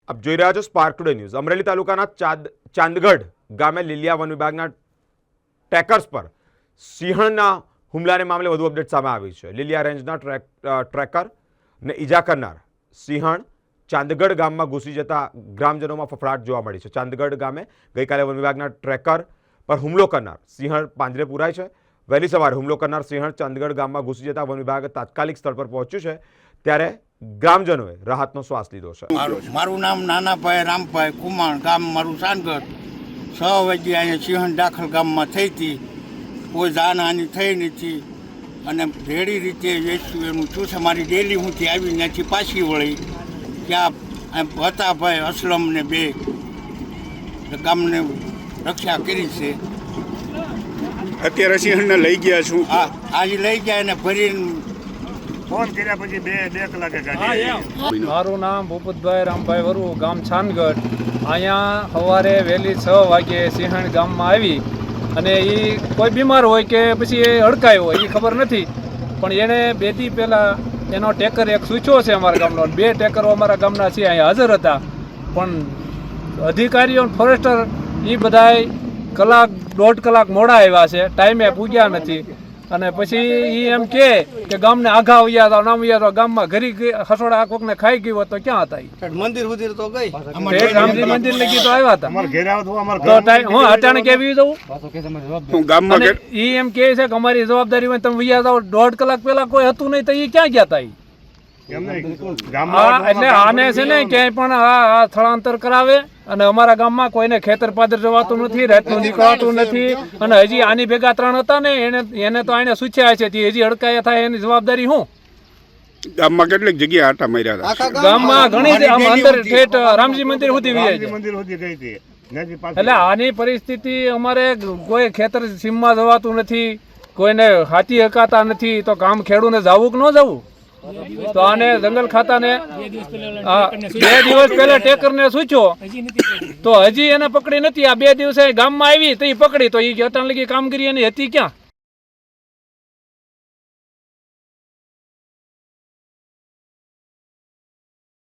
આપ જોઈ રહ્યા છો સ્પાર્ક ટુડે ન્યૂઝ। અમરેલી તાલુકાના ચાંદગઢ ગામે લીલિયા વન વિભાગના ટ્રેકર્સ પર સિંહણના હુમલાને મામલે વધુ અપડેટ સામે આવી છે। લીલિયા રેન્જના ટ્રેકરને ઈજા કરનાર સિંહણ ચાંદગઢ ગામમાં ઘૂસી જતા ગ્રામજનોમાં ફફડાટ જોવા મળી છે। ચાંદગઢ ગામે ગઈકાલે વન વિભાગના ટ્રેકર પર હુમલો કરનાર સિંહણ પાંજરે પુરાય છે। વહેલી સવારે હુમલો કરનાર સિંહણ ચાંદગઢ ગામમાં ઘૂસી જતા વન વિભાગ તાત્કાલિક સ્થળ પર પહોંચ્યું છે, ત્યારે ગ્રામજનોએ રાહતનો શ્વાસ લીધો છે। મારું નામ નાનાભાઈ રામભાઈ કુમાર, ગામ મારું ચાંદગઢ। 6 વાગે અહીંયા સિંહણ દાખલ ગામમાં થઈ હતી, કોઈ જાનહાની થઈ નથી અને રેડી રીતે વેચ્યું એનું શું છે। મારી ડેલી હુંથી આવી ત્યાંથી પાછી વળી ત્યાં હતા ભાઈ અસલમ ને બે ગામને રક્ષા કરી છે। અત્યારે સિંહણને લઈ ગયા છું। હા, આજે લઈ ગયા એને ભરીને ફોન કર્યા પછી બે કલાકે ગાડી। મારું નામ ભૂપતભાઈ રામભાઈ વરુ, ગામ છાનગઢ। અહીંયા સવારે વહેલી 6 વાગે સિંહણ ગામમાં આવી અને એ કોઈ બીમાર હોય કે પછી એ હડકાયો હોય એ ખબર નથી, પણ એણે 2 દી પહેલાં એનો ટેકર એક સૂચ્યો છે અમારા ગામનો। 2 ટેકરો અમારા ગામના છે અહીંયા હાજર હતા, પણ અધિકારીઓ ફોરેસ્ટર એ બધાય 1-1.5 કલાક મોડા આવ્યા છે, ટાઈમે પૂગ્યા નથી। અને પછી એ એમ કે ગામને આઘા વયા હતા, નામ વયા હતા, ગામમાં ઘરી હસોડા કોકને ખાઈ ગયો તો ક્યાં હતા? મંદિર સુધી તો ગઈ, રામજી મંદિર લગી તો આવ્યા હતા। હું અચાનક કેવી દઉં એ એમ કે છે કે અમારી જવાબદારી હોય, તમે વયા જાઓ। 1.5 કલાક પહેલા કોઈ હતું નહીં તો એ ક્યાં ગયા હતા? એટલે આને છે ને ક્યાંય પણ આ સ્થળાંતર કરાવે અને અમારા ગામમાં કોઈને ખેતર પાદર જવાતું નથી, રાતનું નીકળાતું નથી। અને હજી આની ભેગા 3 હતા ને એને તો આને સૂચ્યા છે, હજી હડકાયા થાય એની જવાબદારી શું? ગામમાં કેટલીક જગ્યા આટા માર્યા હતા? ગામમાં ઘણી અંદર ઠેઠ રામજી મંદિર સુધી વી છે। એટલે આની પરિસ્થિતિ અમારે કોઈ ખેતર સીમમાં જવાતું નથી, કોઈને હાથી હકાતા નથી, તો કામ ખેડૂને જવું કે ન જવું? તો આને જંગલ ખાતાને 2 દિવસ પહેલા ટેકરને સૂચ્યો તો હજી એને પકડી નથી। આ 2 દિવસે ગામમાં આવી તો એ પકડી, તો એ અટાણ લગી કામગીરી એની હતી ક્યાં?